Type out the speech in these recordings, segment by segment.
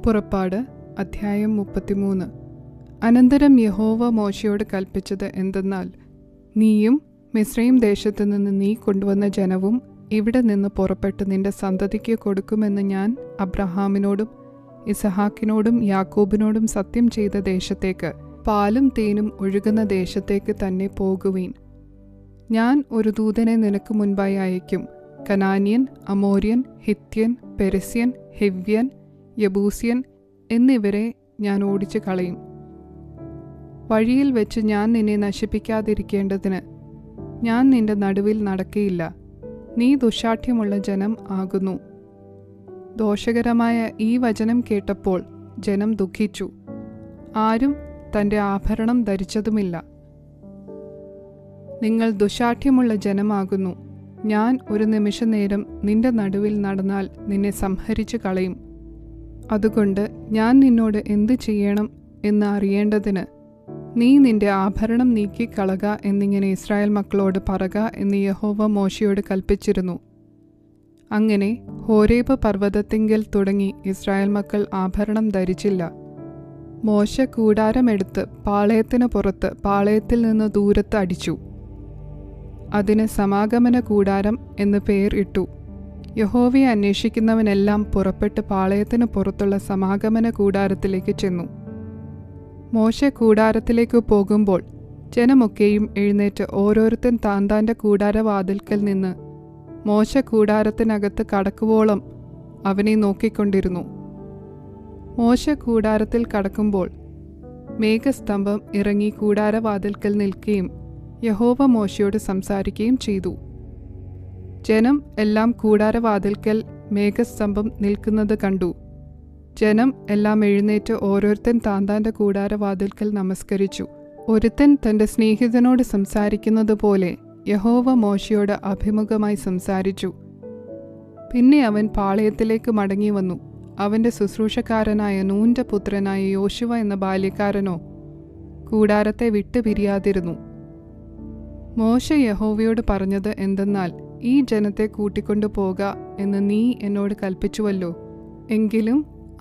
പുറപ്പാട് അധ്യായം 33. അനന്തരം യഹോവ മോശയോട് കൽപ്പിച്ചത് എന്തെന്നാൽ, നീയും മിസ്രയീം ദേശത്തു നിന്ന് നീ കൊണ്ടുവന്ന ജനവും ഇവിടെ നിന്ന് പുറപ്പെട്ട് നിന്റെ സന്തതിക്ക് കൊടുക്കുമെന്ന് ഞാൻ അബ്രഹാമിനോടും ഇസഹാക്കിനോടും യാക്കോബിനോടും സത്യം ചെയ്ത ദേശത്തേക്ക്, പാലും തേനും ഒഴുകുന്ന ദേശത്തേക്ക് തന്നെ പോകുവീൻ. ഞാൻ ഒരു ദൂതനെ നിനക്ക് മുൻപായി അയക്കും. കനാന്യൻ, അമോര്യൻ, ഹിത്യൻ, പെരിസ്യൻ, ഹിവ്യൻ, യബൂസ്യൻ എന്നിവരെ ഞാൻ ഓടിച്ചു കളയും. വഴിയിൽ വെച്ച് ഞാൻ നിന്നെ നശിപ്പിക്കാതിരിക്കേണ്ടതിന് ഞാൻ നിന്റെ നടുവിൽ നടക്കയില്ല. നീ ദുശാഠ്യമുള്ള ജനം ആകുന്നു. ദോഷകരമായ ഈ വചനം കേട്ടപ്പോൾ ജനം ദുഃഖിച്ചു. ആരും തൻ്റെ ആഭരണം ധരിച്ചതുമില്ല. നിങ്ങൾ ദുശാഠ്യമുള്ള ജനമാകുന്നു. ഞാൻ ഒരു നിമിഷനേരം നിന്റെ നടുവിൽ നടന്നാൽ നിന്നെ സംഹരിച്ചു കളയും. അതുകൊണ്ട് ഞാൻ നിന്നോട് എന്തു ചെയ്യണം എന്ന് അറിയേണ്ടതിന് നീ നിന്റെ ആഭരണം നീക്കിക്കളക എന്നിങ്ങനെ ഇസ്രായേൽ മക്കളോട് പറക എന്ന് യഹോവ മോശയോട് കൽപ്പിച്ചിരുന്നു. അങ്ങനെ ഹോരേബ് പർവ്വതത്തിങ്കൽ തുടങ്ങി ഇസ്രായേൽ മക്കൾ ആഭരണം ധരിച്ചില്ല. മോശ കൂടാരമെടുത്ത് പാളയത്തിന് പുറത്ത് പാളയത്തിൽ നിന്ന് ദൂരത്ത് അടിച്ചു. അതിന് സമാഗമന കൂടാരം എന്ന് പേർ ഇട്ടു. യഹോവയെ അന്വേഷിക്കുന്നവനെല്ലാം പുറപ്പെട്ട് പാളയത്തിന് പുറത്തുള്ള സമാഗമന കൂടാരത്തിലേക്ക് ചെന്നു. മോശ കൂടാരത്തിലേക്ക് പോകുമ്പോൾ ജനമൊക്കെയും എഴുന്നേറ്റ് ഓരോരുത്തൻ താന്താൻ്റെ കൂടാരവാതിൽക്കൽ നിന്ന് മോശ കൂടാരത്തിനകത്ത് കടക്കുവോളം അവനെ നോക്കിക്കൊണ്ടിരുന്നു. മോശ കൂടാരത്തിൽ കടക്കുമ്പോൾ മേഘസ്തംഭം ഇറങ്ങി കൂടാരവാതിൽക്കൽ നിൽക്കുകയും യഹോവ മോശയോട് സംസാരിക്കുകയും ചെയ്തു. ജനം എല്ലാം കൂടാരവാതിൽക്കൽ മേഘസ്തംഭം നിൽക്കുന്നത് കണ്ടു. ജനം എല്ലാം എഴുന്നേറ്റ് ഓരോരുത്തൻ താന്താൻ്റെ കൂടാരവാതിൽക്കൽ നമസ്കരിച്ചു. ഒരുത്തൻ തൻ്റെ സ്നേഹിതനോട് സംസാരിക്കുന്നത് പോലെ യഹോവ മോശയോട് അഭിമുഖമായി സംസാരിച്ചു. പിന്നെ അവൻ പാളയത്തിലേക്ക് മടങ്ങി വന്നു. അവൻ്റെ ശുശ്രൂഷക്കാരനായ നൂൻ്റെ പുത്രനായ യോശുവ എന്ന ബാല്യക്കാരനോ കൂടാരത്തെ വിട്ടുപിരിയാതിരുന്നു. മോശ യഹോവയോട് പറഞ്ഞത് എന്തെന്നാൽ, ഈ ജനത്തെ കൂട്ടിക്കൊണ്ടു പോക എന്ന് നീ എന്നോട് കൽപ്പിച്ചുവല്ലോ. എങ്കിലും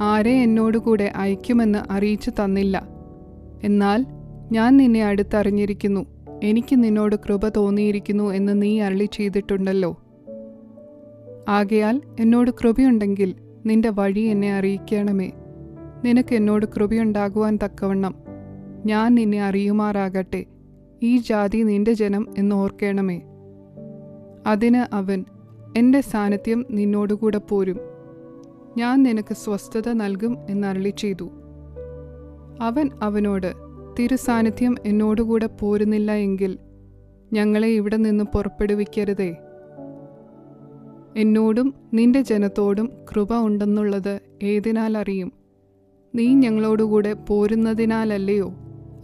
ആരെ എന്നോടുകൂടെ അയക്കുമെന്ന് അറിയിച്ചു തന്നില്ല. എന്നാൽ ഞാൻ നിന്നെ അടുത്തറിഞ്ഞിരിക്കുന്നു, എനിക്ക് നിന്നോട് കൃപ തോന്നിയിരിക്കുന്നു എന്ന് നീ അരുളി ചെയ്തിട്ടുണ്ടല്ലോ. ആകയാൽ എന്നോട് കൃപയുണ്ടെങ്കിൽ നിന്റെ വഴി എന്നെ അറിയിക്കണമേ. നിനക്ക് എന്നോട് കൃപയുണ്ടാകുവാൻ തക്കവണ്ണം ഞാൻ നിന്നെ അറിയുമാറാകട്ടെ. ഈ ജാതി നിന്റെ ജനം എന്ന് ഓർക്കണമേ. അതിന് അവൻ, എൻ്റെ സാന്നിധ്യം നിന്നോടുകൂടെ പോരും. ഞാൻ നിനക്ക് സ്വസ്ഥത നൽകും എന്നരുളി ചെയ്തു. അവൻ അവനോട്, തിരുസാന്നിധ്യം എന്നോടുകൂടെ പോരുന്നില്ല എങ്കിൽ ഞങ്ങളെ ഇവിടെ നിന്ന് പുറപ്പെടുവിക്കരുതേ. എന്നോടും നിന്റെ ജനത്തോടും കൃപ ഉണ്ടെന്നുള്ളത് ഏതിനാൽ അറിയും? നീ ഞങ്ങളോടുകൂടെ പോരുന്നതിനാലല്ലയോ?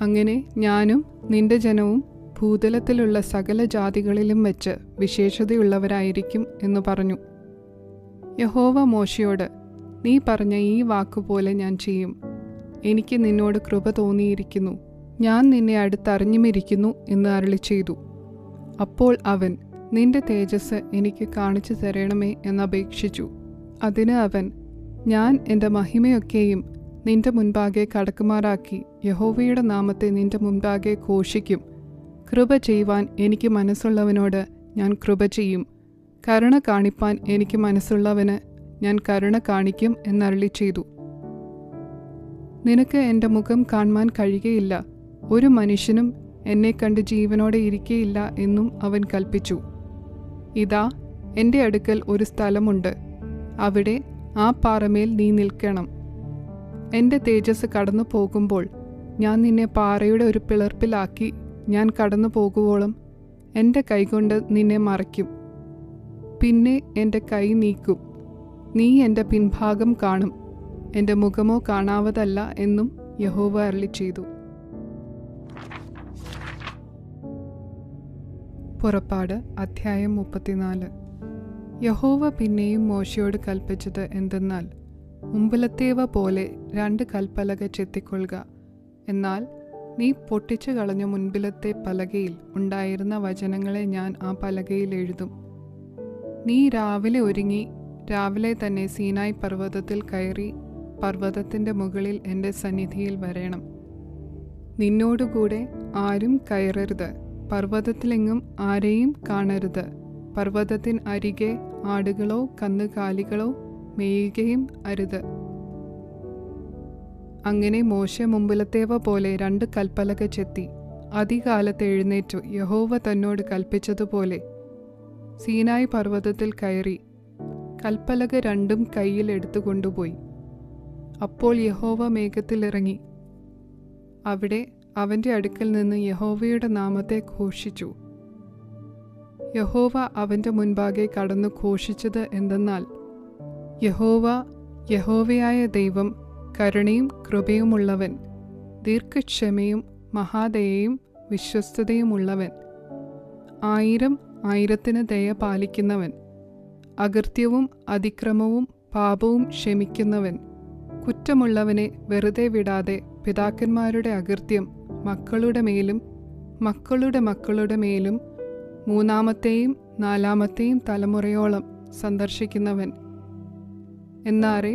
അങ്ങനെ ഞാനും നിന്റെ ജനവും ഭൂതലത്തിലുള്ള സകല ജാതികളിലും വെച്ച് വിശേഷതയുള്ളവരായിരിക്കും എന്ന് പറഞ്ഞു. യഹോവ മോശയോട്, നീ പറഞ്ഞ ഈ വാക്കുപോലെ ഞാൻ ചെയ്യും. എനിക്ക് നിന്നോട് കൃപ തോന്നിയിരിക്കുന്നു, ഞാൻ നിന്നെ അടുത്തറിഞ്ഞുമിരിക്കുന്നു എന്ന് അരുളി ചെയ്തു. അപ്പോൾ അവൻ, നിന്റെ തേജസ് എനിക്ക് കാണിച്ചു തരണമേ എന്നപേക്ഷിച്ചു. അതിന് അവൻ, ഞാൻ എൻ്റെ മഹിമയൊക്കെയും നിന്റെ മുൻപാകെ കടക്കുമാറാക്കി യഹോവയുടെ നാമത്തെ നിന്റെ മുൻപാകെ ഘോഷിക്കും. കൃപ ചെയ്യുവാൻ എനിക്ക് മനസ്സുള്ളവനോട് ഞാൻ കൃപ ചെയ്യും, കരുണ കാണിപ്പാൻ എനിക്ക് മനസ്സുള്ളവന് ഞാൻ കരുണ കാണിക്കും എന്നരുളി ചെയ്തു. നിനക്ക് എൻ്റെ മുഖം കാണുവാൻ കഴിയുകയില്ല, ഒരു മനുഷ്യനും എന്നെ കണ്ട് ജീവനോടെ ഇരിക്കയില്ല എന്നും അവൻ കൽപ്പിച്ചു. ഇതാ, എൻ്റെ അടുക്കൽ ഒരു സ്ഥലമുണ്ട്, അവിടെ ആ പാറമേൽ നീ നിൽക്കണം. എൻ്റെ തേജസ് കടന്നു പോകുമ്പോൾ ഞാൻ നിന്നെ പാറയുടെ ഒരു പിളർപ്പിലാക്കി ഞാൻ കടന്നു പോകുവോളം എൻ്റെ കൈകൊണ്ട് നിന്നെ മറയ്ക്കും. പിന്നെ എൻ്റെ കൈ നീക്കും, നീ എൻ്റെ പിൻഭാഗം കാണും, എൻ്റെ മുഖമോ കാണാവതല്ല എന്നും യഹോവ അരുളി ചെയ്തു. പുറപ്പാട് അധ്യായം 34. യഹോവ പിന്നെയും മോശയോട് കൽപ്പിച്ചത് എന്തെന്നാൽ, മുമ്പിലത്തേവ പോലെ 2 കൽപ്പലക ചെത്തിക്കൊള്ളുക. എന്നാൽ നീ പൊട്ടിച്ചു കളഞ്ഞ മുൻപിലത്തെ പലകയിൽ ഉണ്ടായിരുന്ന വചനങ്ങളെ ഞാൻ ആ പലകയിൽ എഴുതും. നീ രാവിലെ ഒരുങ്ങി രാവിലെ തന്നെ സീനായി പർവ്വതത്തിൽ കയറി പർവ്വതത്തിൻ്റെ മുകളിൽ എൻ്റെ സന്നിധിയിൽ വരേണം. നിന്നോടുകൂടെ ആരും കയറരുത്, പർവ്വതത്തിലെങ്ങും ആരെയും കാണരുത്. പർവ്വതത്തിന് അരികെ ആടുകളോ കന്നുകാലികളോ മേയുകയും അരുത്. അങ്ങനെ മോശെ മുമ്പിലത്തേവ പോലെ 2 കൽപ്പലക ചെത്തി അതികാലത്ത് എഴുന്നേറ്റു യഹോവ തന്നോട് കൽപ്പിച്ചതുപോലെ സീനായി പർവ്വതത്തിൽ കയറി കൽപ്പലക 2 കയ്യിൽ എടുത്തുകൊണ്ടുപോയി. അപ്പോൾ യഹോവ മേഘത്തിൽ ഇറങ്ങി അവിടെ അവൻ്റെ അടുക്കൽ നിന്ന് യഹോവയുടെ നാമത്തെ ഘോഷിച്ചു. യഹോവ അവൻ്റെ മുൻപാകെ കടന്നു ഘോഷിച്ചത് എന്തെന്നാൽ, യഹോവ യഹോവയായ ദൈവം, കരുണയും കൃപയുമുള്ളവൻ, ദീർഘക്ഷമയും മഹാദയയും വിശ്വസ്തതയുമുള്ളവൻ, 1000 ദയ പാലിക്കുന്നവൻ, അകൃത്യവും അതിക്രമവും പാപവും ക്ഷമിക്കുന്നവൻ, കുറ്റമുള്ളവനെ വെറുതെ വിടാതെ പിതാക്കന്മാരുടെ അകൃത്യം മക്കളുടെ മേലും മക്കളുടെ മക്കളുടെ മേലും 3-ാമത്തെയും 4-ാമത്തെയും തലമുറയോളം സന്ദർശിക്കുന്നവൻ. എന്നാറെ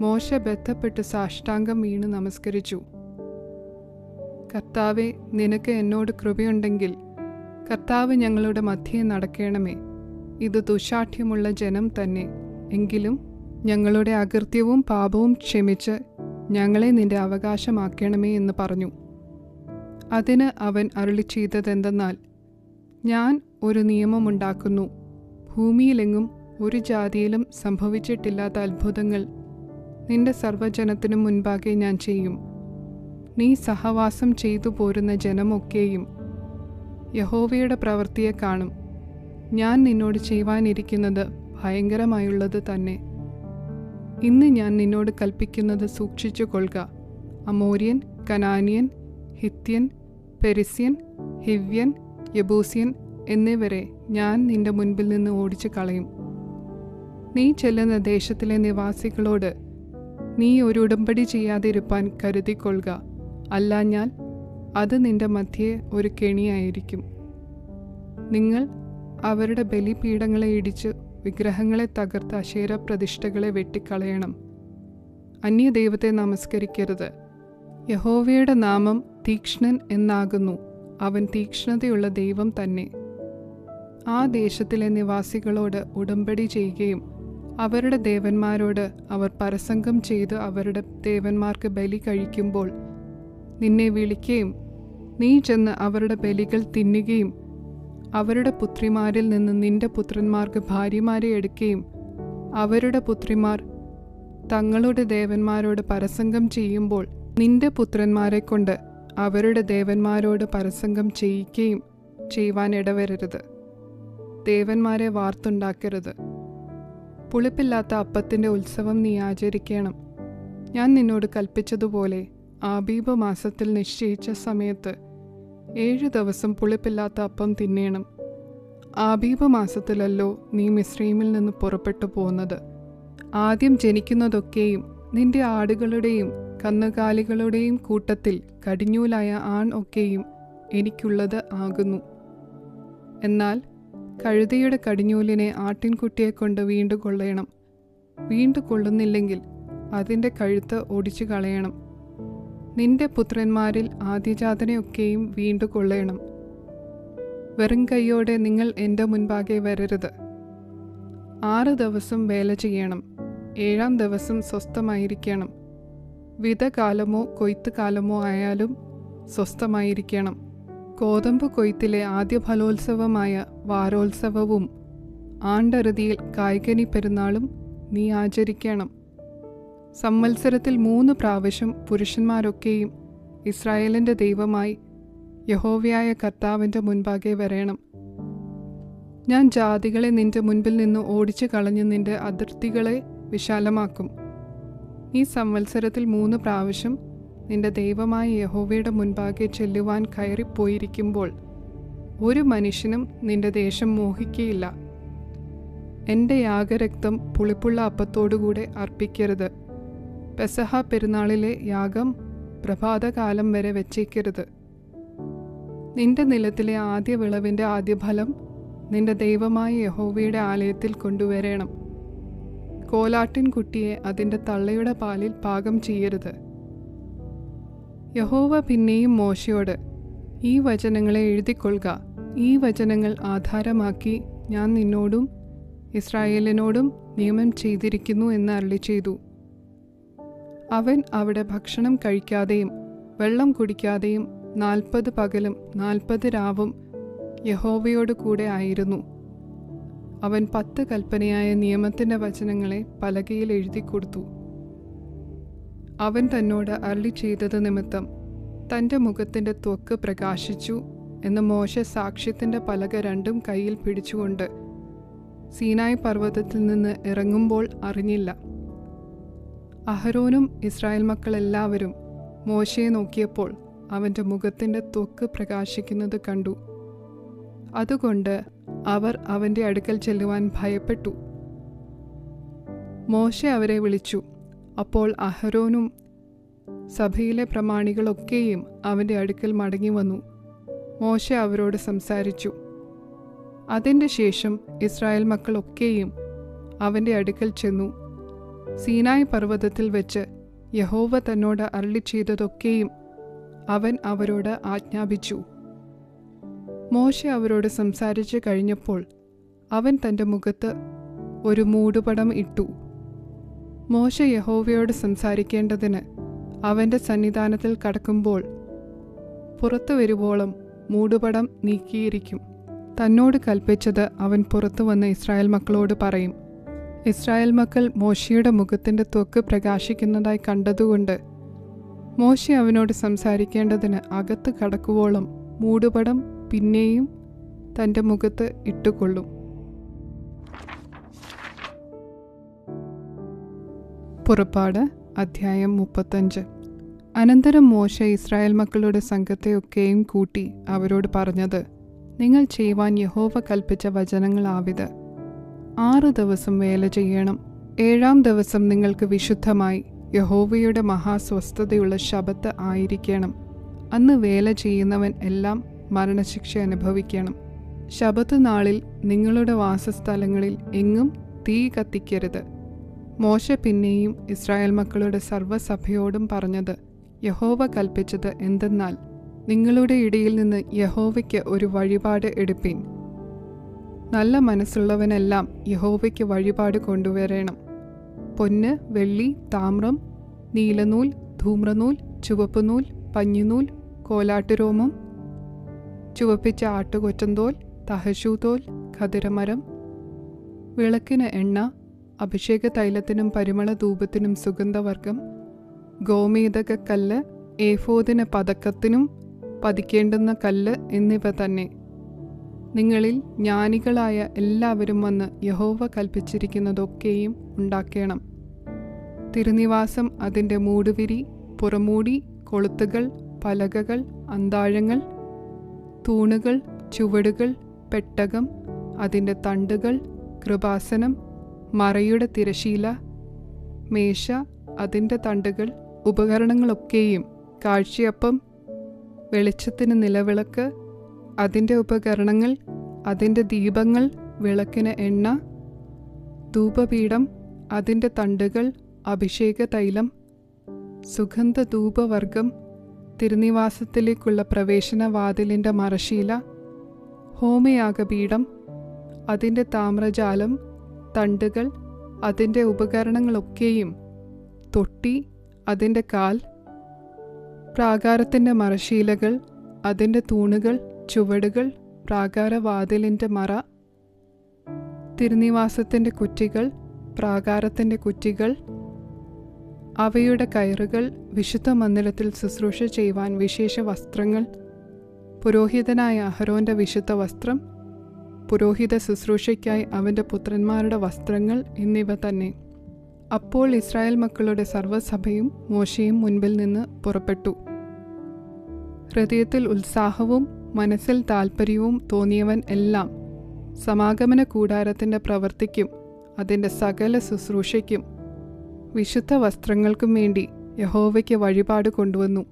മോശെ ബന്ധപ്പെട്ട് സാഷ്ടാംഗം വീണ് നമസ്കരിച്ചു. കർത്താവെ, നിനക്ക് എന്നോട് കൃപയുണ്ടെങ്കിൽ കർത്താവ് ഞങ്ങളുടെ മധ്യേ നടക്കണമേ. ഇത് ദുശാഠ്യമുള്ള ജനം തന്നെ. എങ്കിലും ഞങ്ങളുടെ അകൃത്യവും പാപവും ക്ഷമിച്ച് ഞങ്ങളെ നിന്റെ അവകാശമാക്കണമേ എന്ന് പറഞ്ഞു. അതിന് അവൻ അരുളി ചെയ്തതെന്തെന്നാൽ, ഞാൻ ഒരു നിയമമുണ്ടാക്കുന്നു. ഭൂമിയിലെങ്ങും ഒരു ജാതിയിലും സംഭവിച്ചിട്ടില്ലാത്ത അത്ഭുതങ്ങൾ നിന്റെ സർവ്വജനത്തിനും മുൻപാകെ ഞാൻ ചെയ്യും. നീ സഹവാസം ചെയ്തു പോരുന്ന ജനമൊക്കെയും യഹോവയുടെ പ്രവൃത്തിയെ കാണും. ഞാൻ നിന്നോട് ചെയ്യുവാനിരിക്കുന്നത് ഭയങ്കരമായുള്ളത് തന്നെ. ഇന്ന് ഞാൻ നിന്നോട് കൽപ്പിക്കുന്നത് സൂക്ഷിച്ചു കൊള്ളുക. അമോര്യൻ, കനാനിയൻ, ഹിത്യൻ, പെരിസ്യൻ, ഹിവ്യൻ, യബൂസ്യൻ എന്നിവരെ ഞാൻ നിന്റെ മുൻപിൽ നിന്ന് ഓടിച്ചു കളയും. നീ ചെല്ലുന്ന ദേശത്തിലെ നിവാസികളോട് നീ ഒരു ഉടമ്പടി ചെയ്യാതിരുപ്പാൻ കരുതിക്കൊള്ളുക. അല്ലാഞ്ഞാൽ അത് നിന്റെ മധ്യേ ഒരു കെണിയായിരിക്കും. നിങ്ങൾ അവരുടെ ബലിപീഠങ്ങളെ ഇടിച്ച് വിഗ്രഹങ്ങളെ തകർത്ത് അശേര പ്രതിഷ്ഠകളെ വെട്ടിക്കളയണം. അന്യദൈവത്തെ നമസ്കരിക്കരുത്. യഹോവയുടെ നാമം തീക്ഷ്ണൻ എന്നാകുന്നു. അവൻ തീക്ഷ്ണതയുള്ള ദൈവം തന്നെ. ആ ദേശത്തിലെ നിവാസികളോട് ഉടമ്പടി ചെയ്യുകയും അവരുടെ ദേവന്മാരോട് അവർ പരസംഗം ചെയ്ത് അവരുടെ ദേവന്മാർക്ക് ബലി കഴിക്കുമ്പോൾ നിന്നെ വിളിക്കുകയും നീ ചെന്ന് അവരുടെ ബലികൾ തിന്നുകയും അവരുടെ പുത്രിമാരിൽ നിന്ന് നിന്റെ പുത്രന്മാർക്ക് ഭാര്യമാരെ എടുക്കുകയും അവരുടെ പുത്രിമാർ തങ്ങളുടെ ദേവന്മാരോട് പരസംഗം ചെയ്യുമ്പോൾ നിന്റെ പുത്രന്മാരെ കൊണ്ട് അവരുടെ ദേവന്മാരോട് പരസംഗം ചെയ്യിക്കുകയും ചെയ്യുവാൻ ഇടവരരുത്. ദേവന്മാരെ വാർത്തുണ്ടാക്കരുത്. പുളിപ്പില്ലാത്ത അപ്പത്തിൻ്റെ ഉത്സവം നീ ആചരിക്കണം. ഞാൻ നിന്നോട് കൽപ്പിച്ചതുപോലെ ആബീബ് മാസത്തിൽ നിശ്ചയിച്ച സമയത്ത് 7 ദിവസം പുളിപ്പില്ലാത്ത അപ്പം തിന്നേണം. ആബീബ് മാസത്തിലല്ലോ നീ മിസ്രയീമിൽ നിന്ന് പുറപ്പെട്ടു പോകുന്നത്. ആദ്യം ജനിക്കുന്നതൊക്കെയും നിന്റെ ആടുകളുടെയും കന്നുകാലികളുടെയും കൂട്ടത്തിൽ കടിഞ്ഞൂലായ ആൺ ഒക്കെയും എനിക്കുള്ളത് ആകുന്നു. എന്നാൽ കഴുതയുടെ കടിഞ്ഞൂലിനെ ആട്ടിൻകുട്ടിയെക്കൊണ്ട് വീണ്ടു കൊള്ളണം. വീണ്ടു കൊള്ളുന്നില്ലെങ്കിൽ അതിൻ്റെ കഴുത്ത് ഒടിച്ചു കളയണം. നിന്റെ പുത്രന്മാരിൽ ആദ്യജാതനെയൊക്കെയും വീണ്ടു കൊള്ളണം. വെറും കൈയോടെ നിങ്ങൾ എൻ്റെ മുൻപാകെ വരരുത്. 6 ദിവസം വേല ചെയ്യണം. 7-ാം ദിവസം സ്വസ്ഥമായിരിക്കണം. വിതകാലമോ കൊയ്ത്ത് കാലമോ ആയാലും സ്വസ്ഥമായിരിക്കണം. ഗോതമ്പ് കൊയ്ത്തിലെ ആദ്യ ഫലോത്സവമായ വാരോത്സവവും ആണ്ടറുതിയിൽ കായ്കനി പെരുന്നാളും നീ ആചരിക്കണം. സംവത്സരത്തിൽ 3 പ്രാവശ്യം പുരുഷന്മാരൊക്കെയും ഇസ്രായേലിൻ്റെ ദൈവമായി യഹോവയായ കർത്താവിൻ്റെ മുൻപാകെ വരേണം. ഞാൻ ജാതികളെ നിന്റെ മുൻപിൽ നിന്ന് ഓടിച്ചു കളഞ്ഞ് നിന്റെ അതിർത്തികളെ വിശാലമാക്കും. ഈ സംവത്സരത്തിൽ 3 പ്രാവശ്യം നിന്റെ ദൈവമായ യഹോവയുടെ മുൻപാകെ ചെല്ലുവാൻ കയറിപ്പോയിരിക്കുമ്പോൾ ഒരു മനുഷ്യനും നിന്റെ ദേശം മോഹിക്കുകയില്ല. എൻ്റെ യാഗരക്തം പുളിപ്പുള്ള അപ്പത്തോടുകൂടെ അർപ്പിക്കരുത്. പെസഹ പെരുന്നാളിലെ യാഗം പ്രഭാതകാലം വരെ വെച്ചേക്കരുത്. നിന്റെ നിലത്തിലെ ആദ്യ വിളവിൻ്റെ ആദ്യഫലം നിന്റെ ദൈവമായ യഹോവയുടെ ആലയത്തിൽ കൊണ്ടുവരേണം. കോലാട്ടിൻകുട്ടിയെ അതിൻ്റെ തള്ളയുടെ പാലിൽ പാകം ചെയ്യരുത്. യഹോവ പിന്നെയും മോശയോട്, ഈ വചനങ്ങളെ എഴുതിക്കൊള്ളുക. ഈ വചനങ്ങൾ ആധാരമാക്കി ഞാൻ നിന്നോടും ഇസ്രായേലിനോടും നിയമം ചെയ്തിരിക്കുന്നു എന്ന് അരുളിച്ചെയ്തു. അവൻ അവിടെ ഭക്ഷണം കഴിക്കാതെയും വെള്ളം കുടിക്കാതെയും 40 പകലും 40 രാവും യഹോവയോട് കൂടെ ആയിരുന്നു. അവൻ 10 കൽപ്പനയായ നിയമത്തിൻ്റെ വചനങ്ങളെ പലകയിൽ എഴുതിക്കൊടുത്തു. അവൻ തന്നോട് അരുളി ചെയ്തത് നിമിത്തം തൻ്റെ മുഖത്തിൻ്റെ ത്വക്ക് പ്രകാശിച്ചു എന്ന് മോശെ സാക്ഷ്യത്തിൻ്റെ പലക രണ്ടും കയ്യിൽ പിടിച്ചുകൊണ്ട് സീനായി പർവ്വതത്തിൽ നിന്ന് ഇറങ്ങുമ്പോൾ അറിഞ്ഞില്ല. അഹരോനും ഇസ്രായേൽ മക്കളെല്ലാവരും മോശയെ നോക്കിയപ്പോൾ അവൻ്റെ മുഖത്തിൻ്റെ ത്വക്ക് പ്രകാശിക്കുന്നത് കണ്ടു. അതുകൊണ്ട് അവർ അവൻ്റെ അടുക്കൽ ചെല്ലുവാൻ ഭയപ്പെട്ടു. മോശെ അവരെ വിളിച്ചു. അപ്പോൾ അഹരോനും സഭയിലെ പ്രമാണികളൊക്കെയും അവൻ്റെ അടുക്കൽ മടങ്ങി വന്നു. മോശെ അവരോട് സംസാരിച്ചു. അതിൻ്റെ ശേഷം ഇസ്രായേൽ മക്കളൊക്കെയും അവൻ്റെ അടുക്കൽ ചെന്നു. സീനായി പർവ്വതത്തിൽ വെച്ച് യഹോവ തന്നോട് അരുളി ചെയ്തതൊക്കെയും അവൻ അവരോട് ആജ്ഞാപിച്ചു. മോശെ അവരോട് സംസാരിച്ചു കഴിഞ്ഞപ്പോൾ അവൻ തൻ്റെ മുഖത്ത് ഒരു മൂടുപടം ഇട്ടു. മോശെ യഹോവയോട് സംസാരിക്കേണ്ടതിന് അവൻ്റെ സന്നിധാനത്തിൽ കടക്കുമ്പോൾ പുറത്തു വരുവോളം മൂടുപടം നീക്കിയിരിക്കും. തന്നോട് കൽപ്പിച്ചത് അവൻ പുറത്തു വന്ന് ഇസ്രായേൽ മക്കളോട് പറയും. ഇസ്രായേൽ മക്കൾ മോശയുടെ മുഖത്തിൻ്റെ ത്വക്ക് പ്രകാശിക്കുന്നതായി കണ്ടതുകൊണ്ട് മോശെ അവനോട് സംസാരിക്കേണ്ടതിന് അകത്ത് കടക്കുവോളം മൂടുപടം പിന്നെയും തൻ്റെ മുഖത്ത് ഇട്ടുകൊള്ളും. പുറപ്പാട് അധ്യായം 35. അനന്തരം മോശെ ഇസ്രായേൽ മക്കളുടെ സംഘത്തെയൊക്കെയും കൂട്ടി അവരോട് പറഞ്ഞത്, നിങ്ങൾ ചെയ്യുവാൻ യഹോവ കൽപ്പിച്ച വചനങ്ങളാവിത്. 6 ദിവസം വേല ചെയ്യണം. 7-ാം ദിവസം നിങ്ങൾക്ക് വിശുദ്ധമായി യഹോവയുടെ മഹാസ്വസ്ഥതയുള്ള ശബ്ബത്ത് ആയിരിക്കണം. അന്ന് വേല ചെയ്യുന്നവൻ എല്ലാം മരണശിക്ഷ അനുഭവിക്കണം. ശബ്ബത്ത് നാളിൽ നിങ്ങളുടെ വാസസ്ഥലങ്ങളിൽ എങ്ങും തീ കത്തിക്കരുത്. മോശെ പിന്നെയും ഇസ്രായേൽ മക്കളുടെ സർവ്വസഭയോടും പറഞ്ഞത്, യഹോവ കൽപ്പിച്ചത് എന്തെന്നാൽ, നിങ്ങളുടെ ഇടയിൽ നിന്ന് യഹോവയ്ക്ക് ഒരു വഴിപാട് എടുപ്പിൻ. നല്ല മനസ്സുള്ളവനെല്ലാം യഹോവയ്ക്ക് വഴിപാട് കൊണ്ടുവരണം. പൊന്ന്, വെള്ളി, താമ്രം, നീലനൂൽ, ധൂമ്രനൂൽ, ചുവപ്പുനൂൽ, പഞ്ഞിനൂൽ, കോലാട്ടുരോമം, ചുവപ്പിച്ച ആട്ടുകൊറ്റന്തോൽ, തഹശൂതോൽ, ഖദിരമരം, വിളക്കിന് എണ്ണ, അഭിഷേക തൈലത്തിനും പരിമള ധൂപത്തിനും സുഗന്ധവർഗം, ഗോമേതകക്കല്ല്, ഏഫോദിന് പതക്കത്തിനും പതിക്കേണ്ടുന്ന കല്ല് എന്നിവ തന്നെ. നിങ്ങളിൽ ജ്ഞാനികളായ എല്ലാവരും വന്ന് യഹോവ കൽപ്പിച്ചിരിക്കുന്നതൊക്കെയും ഉണ്ടാക്കണം. തിരുനിവാസം, അതിൻ്റെ മൂടുവിരി, പുറമൂടി, കൊളുത്തുകൾ, പലകകൾ, അന്താഴങ്ങൾ, തൂണുകൾ, ചുവടുകൾ, പെട്ടകം, അതിൻ്റെ തണ്ടുകൾ, കൃപാസനം, മറയുടെ തിരശീല, മേശ, അതിൻ്റെ തണ്ടുകൾ, ഉപകരണങ്ങളൊക്കെയും, കാഴ്ചയപ്പം, വെളിച്ചത്തിന് നിലവിളക്ക്, അതിൻ്റെ ഉപകരണങ്ങൾ, അതിൻ്റെ ദീപങ്ങൾ, വിളക്കിന് എണ്ണ, ധൂപപീഠം, അതിൻ്റെ തണ്ടുകൾ, അഭിഷേക തൈലം, സുഗന്ധ ധൂപവർഗം, തിരുനിവാസത്തിലേക്കുള്ള പ്രവേശനവാതിലിൻ്റെ മറശീല, ഹോമയാഗപീഠം, അതിൻ്റെ താമ്രജാലം, തണ്ടുകൾ, അതിൻ്റെ ഉപകരണങ്ങളൊക്കെയും, തൊട്ടി, അതിൻ്റെ കാൽ, പ്രാകാരത്തിൻ്റെ മറശീലകൾ, അതിൻ്റെ തൂണുകൾ, ചുവടുകൾ, പ്രാകാരവാതിലിൻ്റെ മറ, തിരുനിവാസത്തിൻ്റെ കുറ്റികൾ, പ്രാകാരത്തിൻ്റെ കുറ്റികൾ, അവയുടെ കയറുകൾ, വിശുദ്ധ മന്ദിരത്തിൽ ശുശ്രൂഷ ചെയ്യുവാൻ വിശേഷ വസ്ത്രങ്ങൾ, പുരോഹിതനായ അഹരോൻ്റെ വിശുദ്ധ വസ്ത്രം, പുരോഹിത ശുശ്രൂഷയ്ക്കായി അവൻ്റെ പുത്രന്മാരുടെ വസ്ത്രങ്ങൾ എന്നിവ തന്നെ. അപ്പോൾ ഇസ്രായേൽ മക്കളുടെ സർവ്വസഭയും മോശയും മുൻപിൽ നിന്ന് പുറപ്പെട്ടു. ഹൃദയത്തിൽ ഉത്സാഹവും മനസ്സിൽ താൽപ്പര്യവും തോന്നിയവൻ എല്ലാം സമാഗമന കൂടാരത്തിൻ്റെ പ്രവൃത്തിക്കും അതിൻ്റെ സകല ശുശ്രൂഷയ്ക്കും വിശുദ്ധ വസ്ത്രങ്ങൾക്കും വേണ്ടി യഹോവയ്ക്ക് വഴിപാട് കൊണ്ടുവന്നു.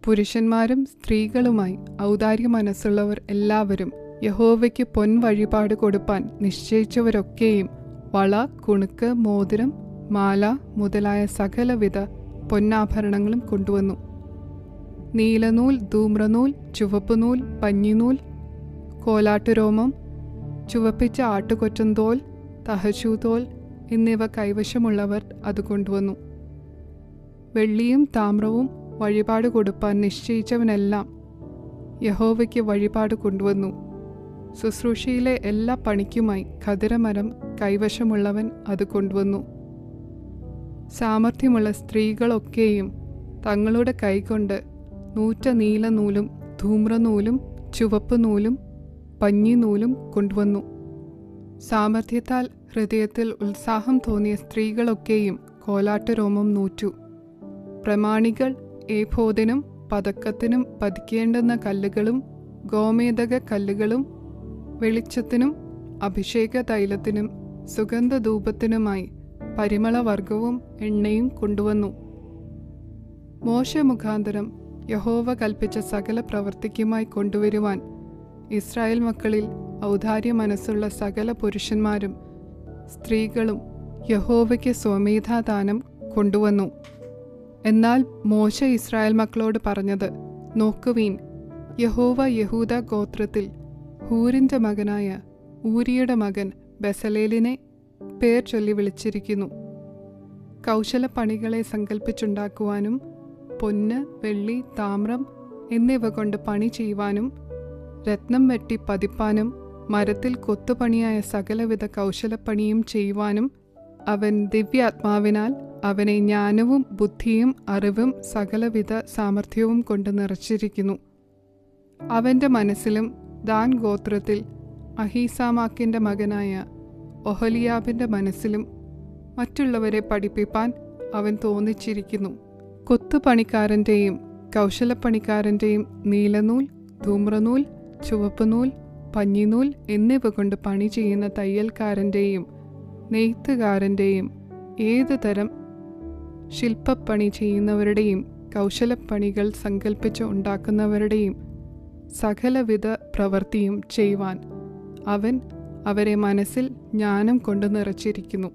പുരുഷന്മാരും സ്ത്രീകളുമായി ഔദാര്യ മനസ്സുള്ളവർ എല്ലാവരും യഹോവയ്ക്ക് പൊൻ വഴിപാട് കൊടുപ്പാൻ നിശ്ചയിച്ചവരൊക്കെയും വള, കുണുക്ക്, മോതിരം, മാല മുതലായ സകലവിധ പൊന്നാഭരണങ്ങളും കൊണ്ടുവന്നു. നീലനൂൽ, ധൂമ്രനൂൽ, ചുവപ്പുനൂൽ, പഞ്ഞിനൂൽ, കോലാട്ടുരോമം, ചുവപ്പിച്ച ആട്ടുകൊറ്റന്തോൽ, തഹശൂതോൽ എന്നിവ കൈവശമുള്ളവർ അത് കൊണ്ടുവന്നു. വെള്ളിയും താമ്രവും വഴിപാട് കൊടുപ്പാൻ നിശ്ചയിച്ചവനെല്ലാം യഹോവയ്ക്ക് വഴിപാട് കൊണ്ടുവന്നു. ശുശ്രൂഷയിലെ എല്ലാ പണിക്കുമായി ഖദിരമരം കൈവശമുള്ളവൻ അത് കൊണ്ടുവന്നു. സാമർഥ്യമുള്ള സ്ത്രീകളൊക്കെയും തങ്ങളുടെ കൈകൊണ്ട് നൂറ്റ നീലനൂലും ധൂമ്രനൂലും ചുവപ്പുനൂലും പഞ്ഞിനൂലും കൊണ്ടുവന്നു. സാമർഥ്യത്താൽ ഹൃദയത്തിൽ ഉത്സാഹം തോന്നിയ സ്ത്രീകളൊക്കെയും കോലാട്ടുരോമം നൂറ്റു. പ്രമാണികൾ ഏഫോദിനും പതക്കത്തിനും പതിക്കേണ്ടുന്ന കല്ലുകളും ഗോമേദക കല്ലുകളും വെളിച്ചത്തിനും അഭിഷേക തൈലത്തിനും സുഗന്ധധൂപത്തിനുമായി പരിമളവർഗവും എണ്ണയും കൊണ്ടുവന്നു. മോശെ മുഖാന്തരം യഹോവ കൽപ്പിച്ച സകല പ്രവൃത്തിക്കുമായി കൊണ്ടുവരുവാൻ ഇസ്രായേൽ മക്കളിൽ ഔദാര്യ മനസ്സുള്ള സകല പുരുഷന്മാരും സ്ത്രീകളും യഹോവയ്ക്ക് സ്വമേധാദാനം കൊണ്ടുവന്നു. എന്നാൽ മോശെ ഇസ്രായേൽ മക്കളോട് പറഞ്ഞത്, നോക്കുവീൻ, യഹോവ യഹൂദ ഗോത്രത്തിൽ ഹൂരിന്റെ മകനായ ഊരിയുടെ മകൻ ബെസലേലിനെ പേർ ചൊല്ലി വിളിച്ചിരിക്കുന്നു. കൗശലപ്പണികളെ സങ്കല്പിച്ചുണ്ടാക്കുവാനും പൊന്ന്, വെള്ളി, താമ്രം എന്നിവ കൊണ്ട് പണി ചെയ്യുവാനും രത്നം വെട്ടി പതിപ്പാനും മരത്തിൽ കൊത്തുപണിയായ സകലവിധ കൗശലപ്പണിയും ചെയ്യുവാനും അവൻ ദിവ്യാത്മാവിനാൽ അവനെ ജ്ഞാനവും ബുദ്ധിയും അറിവും സകലവിധ സാമർഥ്യവും കൊണ്ട് നിറച്ചിരിക്കുന്നു. അവൻ്റെ മനസ്സിലും ദാൻ ഗോത്രത്തിൽ അഹീസാമാക്കിൻ്റെ മകനായ ഒഹലിയാബിൻ്റെ മനസ്സിലും മറ്റുള്ളവരെ പഠിപ്പിപ്പാൻ അവൻ തോന്നിച്ചിരിക്കുന്നു. കൊത്തുപണിക്കാരൻ്റെയും കൗശലപ്പണിക്കാരൻ്റെയും നീലനൂൽ, ധൂമ്രനൂൽ, ചുവപ്പുനൂൽ, പഞ്ഞിനൂൽ എന്നിവ കൊണ്ട് പണി ചെയ്യുന്ന തയ്യൽക്കാരൻ്റെയും നെയ്ത്തുകാരൻ്റെയും ഏതു തരം ശില്പപ്പണി ചെയ്യുന്നവരുടെയും കൗശലപ്പണികൾ സങ്കല്പിച്ച് ഉണ്ടാക്കുന്നവരുടെയും സകലവിധ പ്രവൃത്തിയും ചെയ്യുവാൻ അവൻ അവരെ മനസ്സിൽ ജ്ഞാനം കൊണ്ട് നിറച്ചിരിക്കുന്നു.